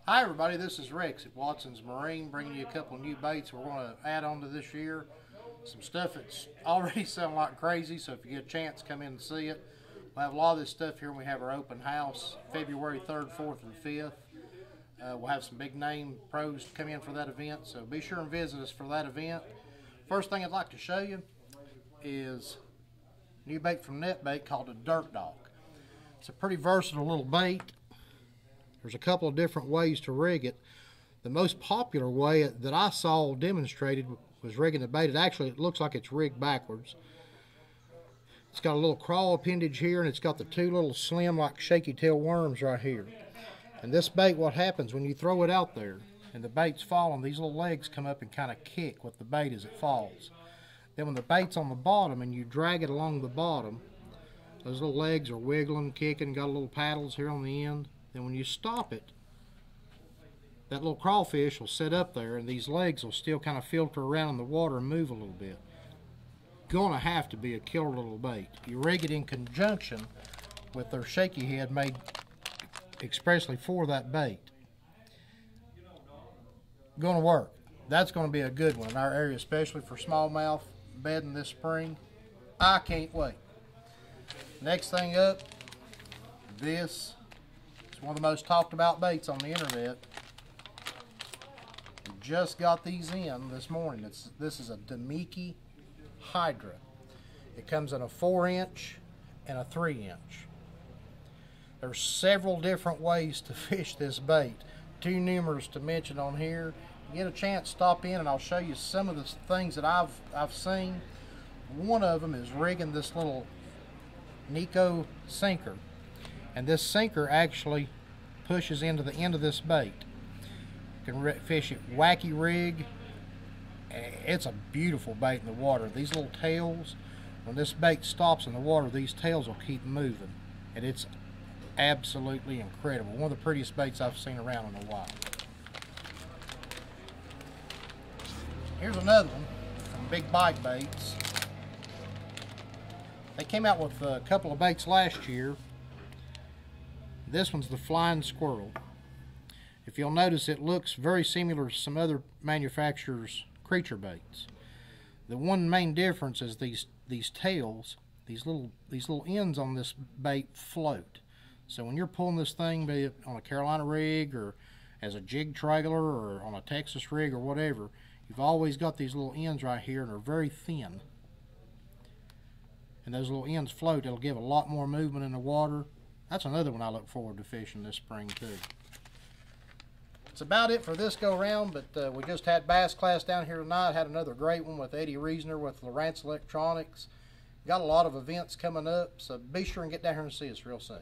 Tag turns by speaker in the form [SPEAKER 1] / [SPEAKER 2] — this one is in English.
[SPEAKER 1] Hi everybody, this is Rex at Watson's Marine, bringing you a couple of new baits we're going to add on to this year. Some stuff that's already selling like crazy, so if you get a chance, come in and see it. We'll have a lot of this stuff here when we have our open house, February 3rd, 4th, and 5th. We'll have some big name pros come in for that event, so be sure and visit us for that event. First thing I'd like to show you is a new bait from NetBait called a Dirt Dog. It's a pretty versatile little bait. There's a couple of different ways to rig it. The most popular way that I saw demonstrated was rigging the bait. It looks like it's rigged backwards. It's got a little crawl appendage here, and it's got the two little slim like shaky tail worms right here. And this bait, what happens when you throw it out there and the bait's falling, these little legs come up and kind of kick with the bait as it falls. Then when the bait's on the bottom and you drag it along the bottom, those little legs are wiggling, kicking, got little paddles here on the end. Then when you stop it, that little crawfish will sit up there and these legs will still kind of filter around in the water and move a little bit. Gonna have to be a killer little bait. You rig it in conjunction with their shaky head made expressly for that bait. Gonna work. That's gonna be a good one in our area, especially for smallmouth bedding this spring. I can't wait. Next thing up, this is one of the most talked about baits on the internet. We just got these in this morning. This is a Damiki Hydra. It comes in a 4-inch and a 3-inch. There's several different ways to fish this bait. Too numerous to mention on here. You get a chance, stop in and I'll show you some of the things that I've seen. One of them is rigging this little Nico sinker. And this sinker actually pushes into the end of this bait. You can fish it wacky rig. It's a beautiful bait in the water. These little tails, when this bait stops in the water, these tails will keep moving. And it's absolutely incredible. One of the prettiest baits I've seen around in a while. Here's another one from Big Bite Baits. They came out with a couple of baits last year. This one's the Flying Squirrel. If you'll notice, it looks very similar to some other manufacturers' creature baits. The one main difference is these tails, these little ends on this bait float. So when you're pulling this thing, be it on a Carolina rig or as a jig trailer or on a Texas rig or whatever, you've always got these little ends right here, and they're very thin. And those little ends float. It'll give a lot more movement in the water. That's another one I look forward to fishing this spring too. That's about it for this go around, but we just had bass class down here tonight. Had another great one with Eddie Reasoner with Lawrence Electronics. Got a lot of events coming up, so be sure and get down here and see us real soon.